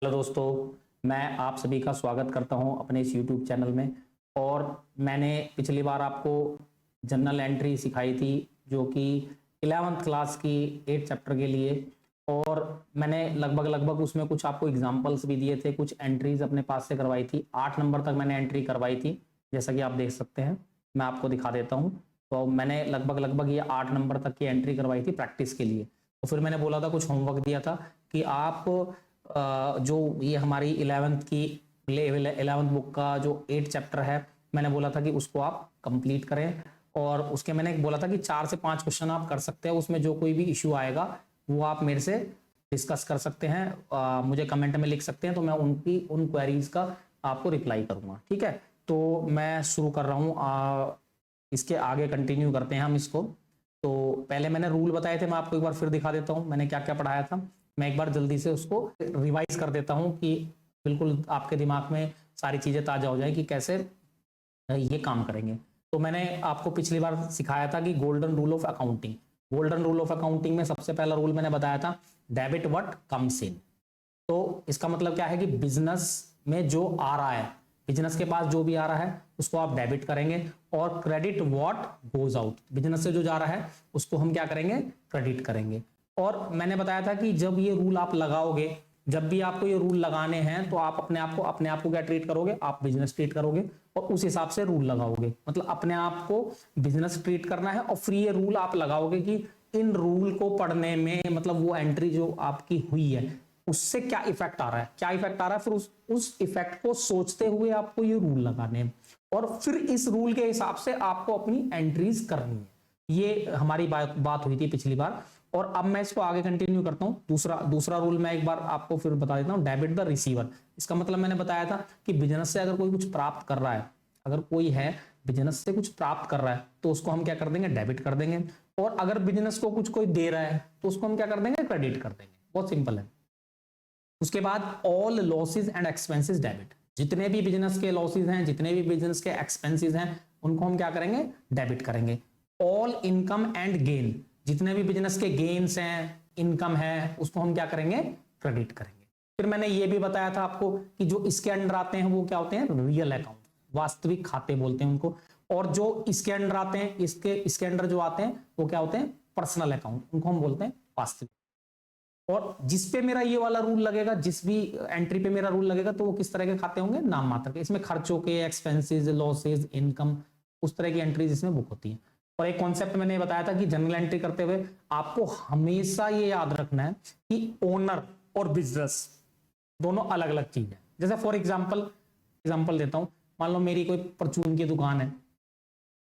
Hello दोस्तों, मैं आप सभी का स्वागत करता हूं अपने इस YouTube चैनल में। और मैंने पिछली बार आपको जनरल एंट्री सिखाई थी जो कि 11th क्लास की 8 चैप्टर के लिए। और मैंने लगभग उसमें कुछ आपको एग्जांपल्स भी दिए थे, कुछ एंट्रीज अपने पास से करवाई थी। 8 नंबर तक मैंने एंट्री करवाई थी, जैसा कि आप देख सकते हैं। मैं आपको दिखा देता हूँ। तो मैंने लगभग ये 8 नंबर तक की एंट्री करवाई थी प्रैक्टिस के लिए। तो फिर मैंने बोला था, कुछ होमवर्क दिया था कि आप जो ये हमारी 11th बुक का जो 8 चैप्टर है, मैंने बोला था कि उसको आप कंप्लीट करें। और उसके मैंने बोला था कि 4 से 5 क्वेश्चन आप कर सकते हैं, उसमें जो कोई भी इश्यू आएगा वो आप मेरे से डिस्कस कर सकते हैं, मुझे कमेंट में लिख सकते हैं, तो मैं उन क्वेरीज का आपको रिप्लाई करूंगा। ठीक है, तो मैं शुरू कर रहा हूँ। इसके आगे कंटिन्यू करते हैं हम इसको। तो पहले मैंने रूल बताए थे, मैं आपको एक बार फिर दिखा देता हूँ मैंने क्या क्या पढ़ाया था। मैं एक बार जल्दी से उसको रिवाइज कर देता हूँ कि बिल्कुल आपके दिमाग में सारी चीजें ताजा हो जाए कि कैसे ये काम करेंगे। तो मैंने आपको पिछली बार सिखाया था कि golden rule of accounting. Golden rule of accounting में सबसे पहला रूल मैंने बताया था, डेबिट व्हाट कम्स इन। तो इसका मतलब क्या है कि बिजनेस में जो आ रहा है, बिजनेस के पास जो भी आ रहा है उसको आप डेबिट करेंगे। और credit what goes out, business से जो जा रहा है उसको हम क्या करेंगे, क्रेडिट करेंगे। और मैंने बताया था कि जब ये रूल आप लगाओगे, जब भी आपको ये रूल लगाने हैं, तो आप अपने आप को क्या ट्रीट करोगे, आप बिजनेस ट्रीट करोगे और उस हिसाब से रूल लगाओगे। मतलब अपने आप को बिजनेस ट्रीट करना है और फिर ये रूल आप लगाओगे कि इन रूल को पढ़ने में, मतलब वो एंट्री जो आपकी हुई है उससे क्या इफेक्ट आ रहा है, क्या इफेक्ट आ रहा है, फिर उस इफेक्ट को सोचते हुए आपको ये रूल लगाने हैं और फिर इस रूल के हिसाब से आपको अपनी एंट्रीज करनी है। ये हमारी बात हुई थी पिछली बार। और अब मैं इसको आगे कंटिन्यू करता हूं। दूसरा रूल मैं एक बार आपको फिर बता देता हूं, डेबिट द रिसीवर। इसका मतलब मैंने बताया था कि बिजनेस से अगर कोई कुछ प्राप्त कर रहा है, अगर कोई है बिजनेस से कुछ प्राप्त कर रहा है तो उसको हम क्या कर देंगे, डेबिट कर देंगे। और अगर बिजनेस को कुछ कोई दे रहा है तो उसको हम क्या कर देंगे, क्रेडिट कर देंगे। बहुत सिंपल है। उसके बाद all losses and expenses debit, जितने भी बिजनेस के लॉसेज हैं, जितने भी बिजनेस के एक्सपेंसेस हैं, उनको हम क्या करेंगे, डेबिट करेंगे। ऑल इनकम एंड गेन, जितने भी बिजनेस के गेन्स हैं, इनकम है, उसको हम क्या करेंगे, क्रेडिट करेंगे। फिर मैंने ये भी बताया था आपको कि जो इसके अंडर आते हैं वो क्या होते हैं, रियल अकाउंट, वास्तविक खाते बोलते हैं उनको। और जो इसके अंडर आते हैं, इसके अंडर जो आते हैं वो क्या होते हैं, पर्सनल अकाउंट, उनको हम बोलते हैं वास्तविक। और जिस पे मेरा ये वाला रूल लगेगा, जिस भी एंट्री पे मेरा रूल लगेगा, तो वो किस तरह के खाते होंगे, नाम मात्र के। इसमें खर्चों के, एक्सपेंसेस, लॉसेज, इनकम, उस तरह की एंट्रीज इसमें बुक होती है। और एक कॉन्सेप्ट मैंने बताया था कि जनरल एंट्री करते हुए आपको हमेशा ये याद रखना है कि ओनर और बिजनेस दोनों अलग अलग चीज है। जैसे फॉर एग्जाम्पल देता हूं, मान लो मेरी कोई परचून की दुकान है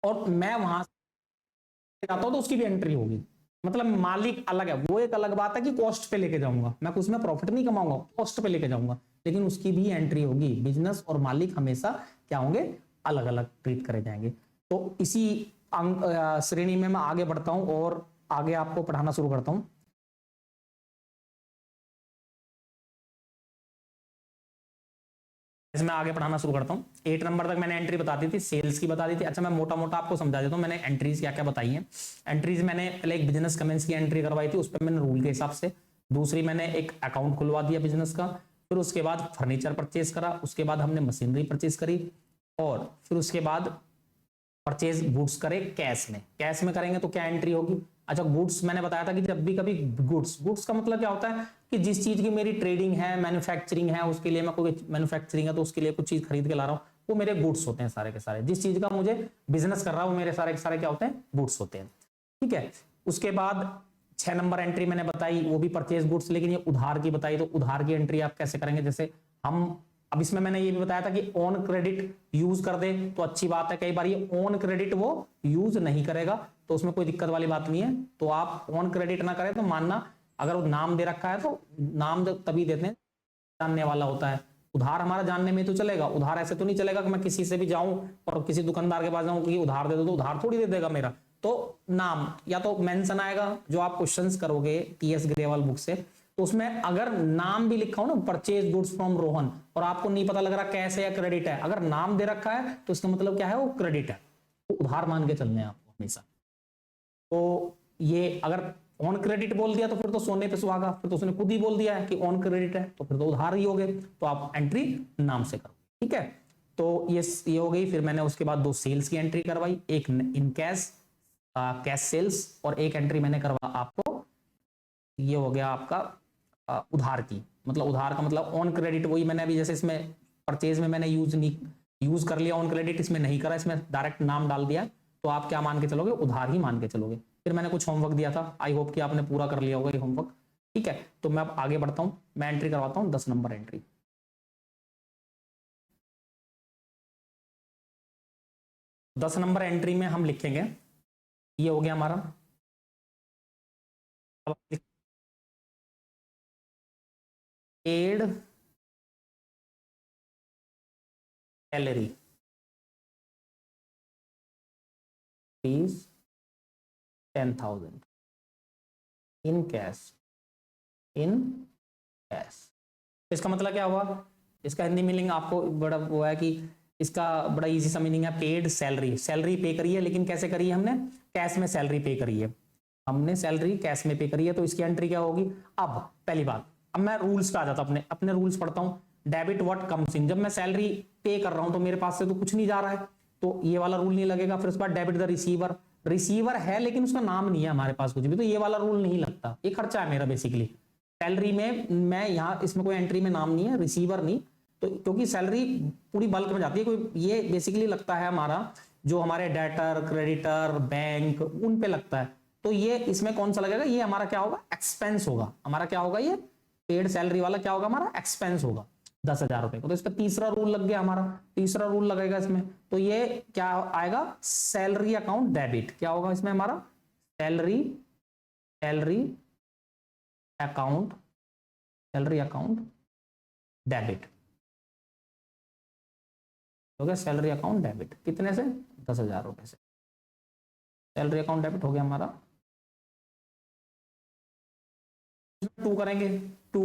और मैं वहां से जाता हूं तो उसकी भी एंट्री होगी। मतलब मालिक अलग है, वो एक अलग बात है कि कॉस्ट पे लेके जाऊंगा मैं, उसमें प्रॉफिट नहीं कमाऊंगा, कॉस्ट पे लेके जाऊंगा, लेकिन उसकी भी एंट्री होगी। बिजनेस और मालिक हमेशा क्या होंगे, अलग अलग ट्रीट करे जाएंगे। तो इसी श्रेणी में मैं आगे बढ़ता हूं और आगे आपको पढ़ाना शुरू करता हूं। मैं आगे पढ़ाना शुरू करता हूँ। 8 नंबर तक मैंने एंट्री बता दी थी, सेल्स की बता दी थी। अच्छा, मैं मोटा मोटा आपको समझा देता हूँ मैंने एंट्रीज क्या क्या बताई हैं। एंट्रीज मैंने पहले एक बिजनेस कमेंस की एंट्री करवाई थी, उस पर मैंने रूल के हिसाब से। दूसरी मैंने एक अकाउंट खुलवा दिया बिजनेस का। फिर उसके बाद फर्नीचर परचेज करा, उसके बाद हमने मशीनरी परचेज करी, और फिर उसके बाद परचेज गुड्स करे कैश में करेंगे तो क्या एंट्री होगी। अच्छा, गुड्स मैंने बताया था कि जब भी कभी गुड्स का मतलब क्या होता है कि जिस चीज की मेरी ट्रेडिंग है, मैन्युफैक्चरिंग है, उसके लिए मैं कोई मैन्युफैक्चरिंग है तो उसके लिए कुछ चीज खरीद के ला रहा हूं, वो मेरे गुड्स होते हैं सारे के सारे। जिस चीज का मुझे बिजनेस कर रहा हूं वो मेरे सारे के सारे क्या होते हैं, गुड्स होते हैं। ठीक है। उसके बाद 6 नंबर एंट्री मैंने बताई, वो भी परचेज गुड्स, लेकिन ये उधार की बताई। तो उधार की एंट्री आप कैसे करेंगे, जैसे हम अब इसमें मैंने ये भी बताया था कि ऑन क्रेडिट यूज कर दे तो अच्छी बात है। कई बार ये ऑन क्रेडिट वो यूज नहीं करेगा तो उसमें कोई दिक्कत वाली बात नहीं है। तो आप ऑन क्रेडिट ना करें तो मानना, अगर वो नाम दे रखा है तो नाम तभी देते हैं जानने वाला होता है। उधार हमारा जानने में तो चलेगा, उधार ऐसे तो नहीं चलेगा कि मैं किसी से भी जाऊं और किसी दुकानदार के पास जाऊं कि उधार दे दो, तो उधार थोड़ी दे देगा मेरा। तो नाम या तो मेंशन आएगा, जो आप क्वेश्चंस करोगे टीएस ग्रेवाल बुक से, तो उसमें अगर नाम भी लिखा हो ना, परचेज गुड्स फ्रॉम रोहन, और आपको नहीं पता लग रहा कैश है या क्रेडिट है, अगर नाम दे रखा है तो इसका मतलब क्या है, वो क्रेडिट है। तो उधार मान के चलने हैं आपको हमेशा। तो ये अगर ऑन क्रेडिट बोल दिया तो फिर तो सोने पे सुहागा, फिर तो उसने खुद ही बोल दिया है कि ऑन क्रेडिट है, तो फिर तो उधार ही हो गए, तो आप एंट्री नाम से करो। ठीक है, तो ये हो गई। फिर मैंने उसके बाद 2 सेल्स की एंट्री करवाई, एक इन कैश, कैश सेल्स, और एक एंट्री मैंने करवा आपको, ये हो गया आपका उधार की, मतलब उधार का मतलब ऑन क्रेडिट, वही मैंने अभी जैसे इसमें परचेज में मैंने यूज कर लिया ऑन क्रेडिट, इसमें नहीं करा, इसमें डायरेक्ट नाम डाल दिया, तो आप क्या मान के चलोगे, उधार ही मान के चलोगे। फिर मैंने कुछ होमवर्क दिया था, आई होप कि आपने पूरा कर लिया होगा ये होमवर्क। ठीक है, तो मैं अब आगे बढ़ता हूं, मैं एंट्री करवाता हूं 10 नंबर एंट्री। 10 नंबर एंट्री में हम लिखेंगे, ये हो गया हमारा, paid salary fees 10,000 in cash, in cash. इसका मतलब क्या हुआ, इसका हिंदी मीनिंग आपको बड़ा वो है कि इसका बड़ा इजी सा मीनिंग है, पेड सैलरी, सैलरी पे करी है, लेकिन कैसे करी है हमने, कैश में सैलरी पे करी है, हमने सैलरी कैश में पे करी है, तो इसकी एंट्री क्या होगी। अब पहली बात, अब मैं रूल्स पे आ जाता हूं, अपने अपने रूल्स पढ़ता हूं। डेबिट व्हाट कम्स इन, जब मैं सैलरी पे कर रहा हूं तो मेरे पास से तो कुछ नहीं जा रहा है, तो ये वाला रूल नहीं लगेगा। फिर उसके बाद डेबिट द रिसीवर, रिसीवर है लेकिन उसका नाम नहीं है हमारे पास कुछ भी, तो ये वाला रूल नहीं लगता, ये खर्चा है मेरा बेसिकली। सैलरी में मैं यहाँ इसमें कोई एंट्री में नाम नहीं है, रिसीवर नहीं, तो क्योंकि सैलरी पूरी बल्क में जाती है, कोई ये बेसिकली लगता है हमारा जो हमारे डेटर, क्रेडिटर, बैंक, उन पे लगता है, तो ये इसमें कौन सा लगेगा, ये हमारा क्या होगा, एक्सपेंस होगा हमारा, क्या होगा, ये पेड सैलरी वाला क्या होगा, हमारा एक्सपेंस होगा 10,000 रुपए को। तो इसका तीसरा रूल लग गया, हमारा तीसरा रूल लगेगा इसमें, तो ये क्या आएगा, सैलरी अकाउंट डेबिट, क्या होगा इसमें हमारा, salary salary account, salary account debit हो गया, सैलरी अकाउंट डेबिट कितने से, 10,000 रुपए से, सैलरी अकाउंट डेबिट हो गया हमारा। 2 करेंगे, 2,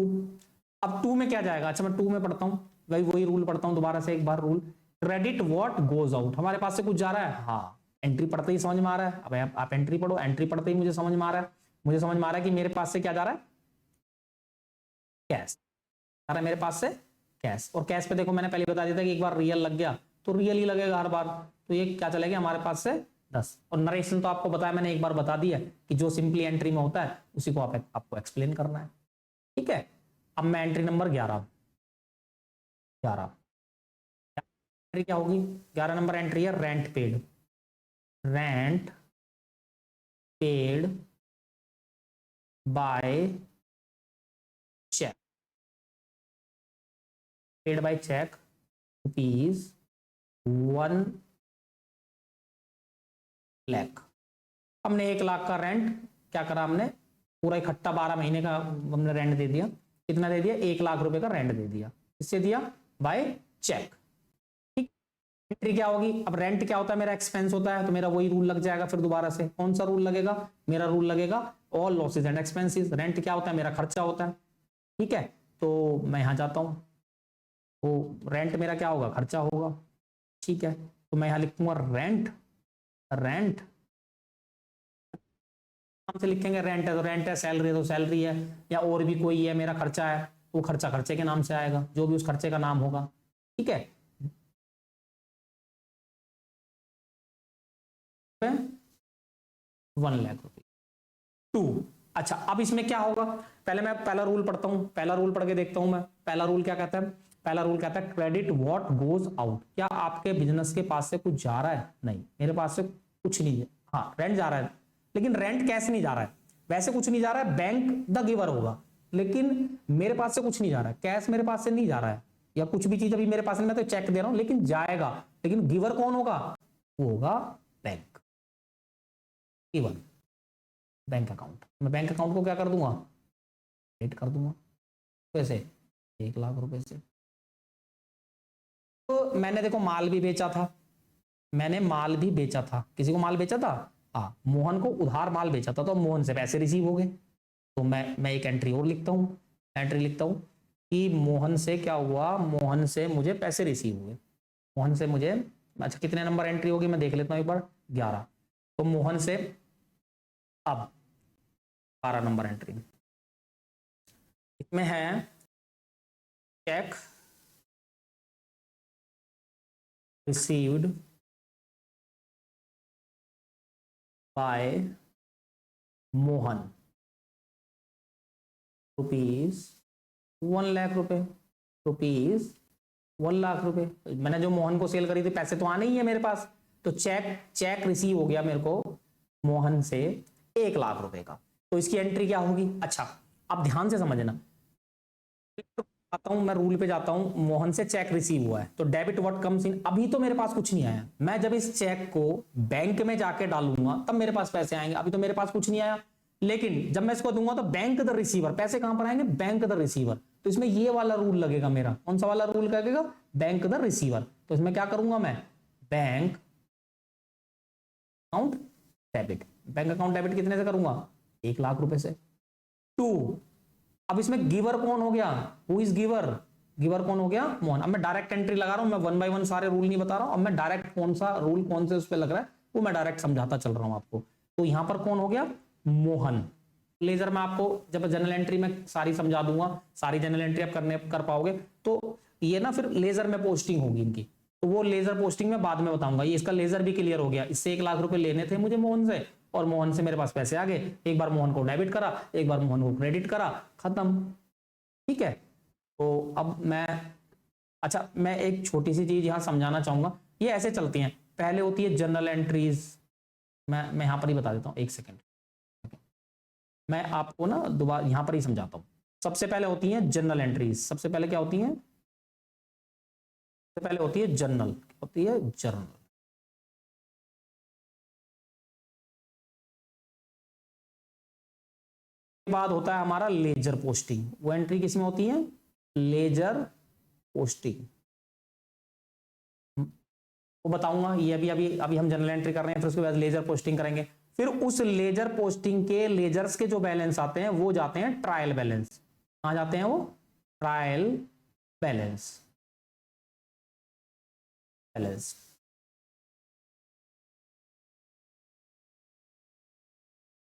अब 2 में क्या जाएगा, अच्छा मैं 2 में पढ़ता हूं, वही रूल पढ़ता हूं दोबारा से एक बार rule, credit what goes out, हमारे पास से कुछ जा रहा है, हाँ एंट्री पढ़ते ही समझ में आ रहा है, अब आप एंट्री पढ़ो, एंट्री पढ़ते ही मुझे समझ में आ रहा है, मुझे समझ में आ रहा है कि मेरे पास से क्या जा रहा है, कैश आ रहा है मेरे पास से, कैश, और कैश पे देखो मैंने पहले बता दिया था कि एक बार रियल लग गया तो रियल ही लगेगा हर बार, तो ये क्या चलेगा हमारे पास से 10, और नरेशन तो आपको बताया मैंने एक बार बता दिया कि जो सिंपली एंट्री में होता है उसी को आपको एक्सप्लेन करना है। ठीक है, अब मैं एंट्री नंबर 11 एंट्री क्या होगी, 11 नंबर एंट्री है rent paid, rent paid by cheque, paid by cheque rupees 1 lakh. हमने 1 लाख का रेंट क्या करा, हमने पूरा इकट्ठा 12 महीने का हमने रेंट दे दिया, कितना दे दिया, 1 लाख रुपए का रेंट दे दिया, इससे दिया बाय चेक। ठीक, एंट्री क्या होगी, अब रेंट क्या होता है, मेरा एक्सपेंस होता है, तो मेरा वही रूल लग जाएगा, फिर दोबारा से कौन सा रूल लगेगा, मेरा रूल लगेगा all losses and expenses, rent क्या होता है, मेरा खर्चा होता है। ठीक है, तो मैं यहां जाता हूं, तो रेंट मेरा क्या होगा, खर्चा होगा। ठीक है, तो मैं यहां लिखूंगा रेंट, रेंट नाम से लिखेंगे, रेंट है तो रेंट है, सैलरी है तो सैलरी है, या और भी कोई है मेरा खर्चा है तो वो खर्चा खर्चे के नाम से आएगा, जो भी उस खर्चे का नाम होगा। ठीक है, 1 लाख रुपए, 2। अच्छा, अब इसमें क्या होगा, पहले मैं पहला रूल पढ़ता हूं, पहला रूल पढ़ के देखता हूं मैं, पहला रूल क्या कहता है, पहला रूल कहता है क्रेडिट व्हाट गोज आउट, क्या आपके बिजनेस के पास से कुछ जा रहा है, नहीं मेरे पास से कुछ नहीं है, हाँ रेंट जा रहा है, लेकिन रेंट कैश नहीं जा रहा है, वैसे कुछ नहीं जा रहा है, बैंक द गिवर होगा, लेकिन मेरे पास से कुछ नहीं जा रहा है, कैश मेरे पास से नहीं जा रहा है, या कुछ भी चीज अभी मेरे पास नहीं, मैं तो चेक दे रहा हूं लेकिन जाएगा, लेकिन गिवर कौन होगा, वो होगा बैंक, गिवर, बैंक अकाउंट, मैं बैंक अकाउंट को क्या कर दूंगा, क्रेडिट कर दूंगा, पैसे 1 लाख रुपए से। तो मैंने देखो माल भी बेचा था, मैंने माल भी बेचा था, किसी को माल बेचा था, हाँ मोहन को उधार माल बेचा था, तो मोहन से पैसे रिसीव हो गए, तो मैं एक एंट्री और लिखता हूँ, एंट्री लिखता हूँ कि मोहन से क्या हुआ, मोहन से मुझे पैसे रिसीव हुए, मोहन से मुझे, अच्छा कितने नंबर एंट्री होगी मैं देख लेता हूँ एक बार, 11, तो मोहन से, अब 12 नंबर एंट्री इसमें है check received by Mohan rupees 1 lakh रुपए, रुपीज 1 लाख रुपए। मैंने जो मोहन को सेल करी थी पैसे तो आने ही है मेरे पास, तो चेक रिसीव हो गया मेरे को मोहन से 1 लाख रुपए का। तो इसकी एंट्री क्या होगी? अच्छा अब ध्यान से समझना, आता हूं मैं रूल पे जाता हूं, मोहन से चेक रिसीव हुआ है तो डेबिट व्हाट कम्स इन। अभी तो मेरे पास कुछ नहीं आया, मैं जब इस चेक को बैंक में जाके डालूंगा तब मेरे पास पैसे आएंगे, अभी तो मेरे पास कुछ नहीं आया। लेकिन जब मैं इसको दूंगा तो बैंक द रिसीवर, पैसे कहां पर आएंगे? Bank the receiver. तो इसमें ये वाला रूल लगेगा मेरा, कौन सा वाला रूल लगेगा? Bank the receiver. तो इसमें क्या करूंगा मैं? Bank account debit. Bank account debit कितने से करूंगा? 1 लाख रुपए से। 2, अब इसमें गिवर कौन हो गया? Who is giver? गिवर कौन हो गया? मोहन। अब मैं डायरेक्ट एंट्री लगा रहा हूं, मैं 1 बाय 1 सारे रूल नहीं बता रहा हूं, अब मैं डायरेक्ट कौन सा रूल कौन से उस पर लग रहा है वो मैं डायरेक्ट समझाता चल रहा हूं आपको। तो यहां पर कौन हो गया? मोहन। लेजर में आपको जब जनरल एंट्री में सारी समझा दूंगा, सारी जनरल एंट्री आप कर पाओगे तो ये ना फिर लेजर में पोस्टिंग होगी इनकी, तो वो लेजर पोस्टिंग में बाद में बताऊंगा। ये इसका लेजर भी क्लियर हो गया, इससे 1 लाख रुपए लेने थे मुझे मोहन से और मोहन से मेरे पास पैसे आ गए, एक बार मोहन को डेबिट करा, एक बार मोहन को क्रेडिट करा, खत्म। ठीक है, तो अब मैं एक छोटी सी चीज यहां समझाना चाहूंगा। ये ऐसे चलती हैं, पहले होती है जनरल एंट्रीज, मैं यहां पर ही बता देता हूं, एक सेकेंड मैं आपको ना दोबारा यहां पर ही समझाता हूं। सबसे पहले होती है जनरल एंट्रीज, सबसे पहले क्या होती है? सबसे पहले होती है जनरल, होती है जर्नल। बाद होता है हमारा लेजर पोस्टिंग। वो एंट्री किसमें होती है? लेजर पोस्टिंग, वो बताऊंगा। ये अभी हम जनरल एंट्री कर रहे हैं, फिर उसके बाद लेजर पोस्टिंग करेंगे। फिर उस लेजर पोस्टिंग के लेजर्स के जो बैलेंस आते हैं वो जाते हैं ट्रायल बैलेंस। कहां जाते हैं वो? Trial balance.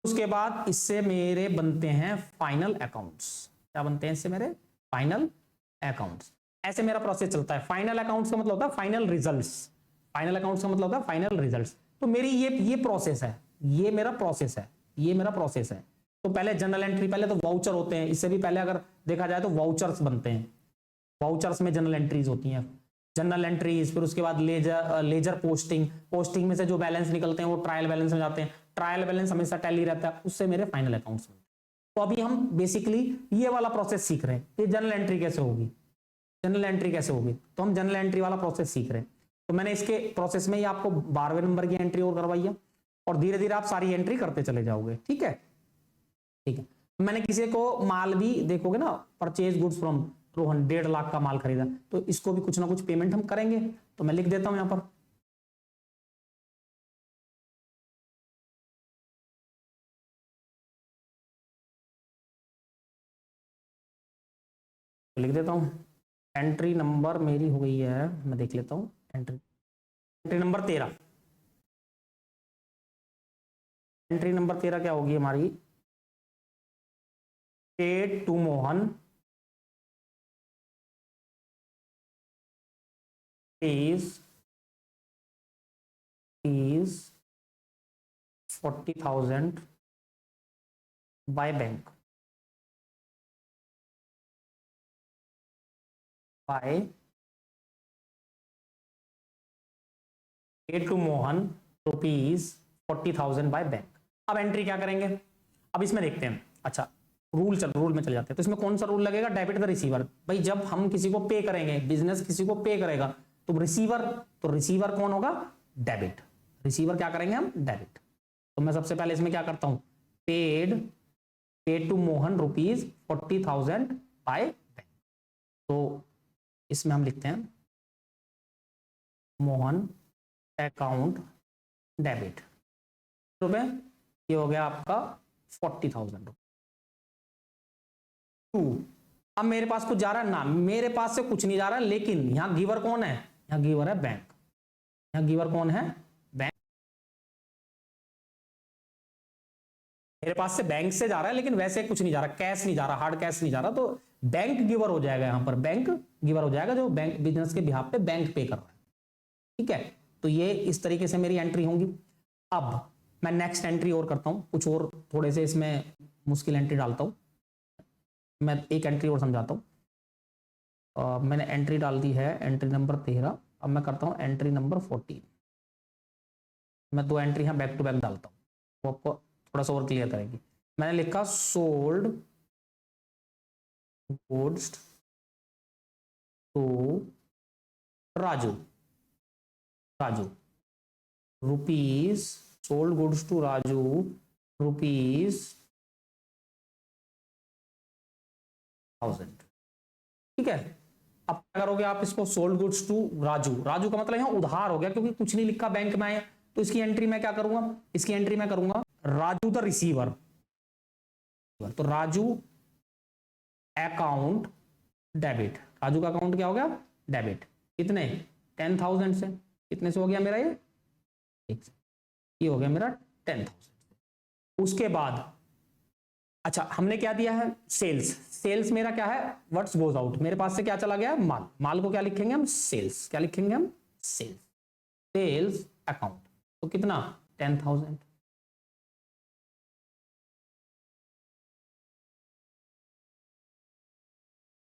उसके बाद इससे मेरे बनते हैं फाइनल अकाउंट्स। क्या बनते हैं इससे मेरे? Final accounts. ऐसे मेरा प्रोसेस चलता है। फाइनल अकाउंट्स का मतलब होता है फाइनल रिजल्ट्स, फाइनल अकाउंट्स का मतलब होता है फाइनल रिजल्ट्स। तो मेरी ये प्रोसेस है, ये मेरा प्रोसेस है, ये मेरा प्रोसेस है। तो पहले जनरल एंट्री, पहले तो वाउचर होते हैं, इससे भी पहले अगर देखा जाए तो वाउचर्स बनते हैं, वाउचर्स में जनरल एंट्रीज होती हैं, जनरल एंट्रीज। फिर उसके बाद लेजर पोस्टिंग, पोस्टिंग में से जो बैलेंस निकलते हैं वो ट्रायल बैलेंस में जाते हैं, ट्रायल बैलेंस हमेशा टैली रहता है, उससे मेरे फाइनल अकाउंट्स बनते हैं। तो अभी हम बेसिकली ये वाला प्रोसेस सीख रहे हैं, ये जनरल एंट्री कैसे होगी, जनरल एंट्री कैसे होगी, तो हम जनरल एंट्री वाला प्रोसेस सीख रहे हैं। तो मैंने इसके प्रोसेस में ही आपको 12वें नंबर की एंट्री और करवाई है, और धीरे धीरे आप सारी एंट्री करते चले जाओगे। ठीक है, ठीक है। मैंने किसी को माल भी देखोगे ना, purchase goods from Rohan, 1.5 lakh का माल खरीदा, तो इसको भी कुछ ना कुछ पेमेंट हम करेंगे, तो मैं लिख देता हूं यहां पर। तो लिख देता हूं, एंट्री नंबर मेरी हो गई है, मैं देख लेता हूं एंट्री नंबर 13। एंट्री नंबर 13 क्या होगी हमारी? Paid to Mohan is 40,000 by bank, by paid to Mohan rupees 40,000 by bank. अब एंट्री क्या करेंगे, अब इसमें देखते हैं। अच्छा, रूल में चले जाते हैं। तो इसमें कौन सा रूल लगेगा? Debit the receiver. भाई जब हम किसी को पे करेंगे, बिजनेस किसी को पे करेगा, तो रिसीवर कौन होगा? डेबिट। रिसीवर क्या करेंगे हम? डेबिट। तो मैं सबसे पहले इसमें क्या करता हूं? Paid to Mohan rupees 40,000 by bank. तो इसमें हम लिखते हैं मोहन अकाउंट डेबिट रुपए, ये हो गया आपका 40,000 रुपए। अब मेरे पास कुछ जा रहा है ना? मेरे पास से कुछ नहीं जा रहा, लेकिन यहां गिवर कौन है? यहां गिवर है बैंक। यहां गिवर कौन है? बैंक। मेरे पास से बैंक से जा रहा है लेकिन वैसे कुछ नहीं जा रहा, कैश नहीं जा रहा, हार्ड कैश नहीं जा रहा, तो बैंक गिवर हो जाएगा, यहां पर बैंक गिवर हो जाएगा, जो बैंक बिजनेस के बिहाफ पे बैंक पे कर रहा है। ठीक है, तो ये इस तरीके से मेरी एंट्री होंगी। अब मैं नेक्स्ट एंट्री और करता हूं, कुछ और थोड़े से इसमें मुश्किल एंट्री डालता हूं। मैं एक एंट्री और समझाता हूं। मैंने एंट्री डाल दी है एंट्री नंबर 13। अब मैं करता हूं एंट्री नंबर 14। मैं 2 एंट्री यहाँ बैक टू बैक डालता हूँ, वो आपको थोड़ा सा और क्लियर करेगी। मैंने लिखा sold goods to Raju, rupees, sold goods to Raju rupees 1000। ठीक है, अब क्या करोगे आप इसको, sold goods to Raju, Raju का मतलब यहां उधार हो गया क्योंकि कुछ नहीं लिखा बैंक में आया, तो इसकी एंट्री मैं क्या करूंगा, इसकी एंट्री मैं करूंगा राजू द रिसीवर। तो राजू अकाउंट डेबिट, राजू का अकाउंट क्या हो गया, डेबिट। कितने, 10,000 से, कितने से हो गया मेरा ये हो गया मेरा 10,000। उसके बाद अच्छा हमने क्या दिया है, सेल्स, सेल्स मेरा क्या है, व्हाट्स गोज आउट, मेरे पास से क्या चला गया, माल, माल को क्या लिखेंगे हम, सेल्स, क्या लिखेंगे हम, सेल्स, सेल्स अकाउंट। तो कितना, 10,000।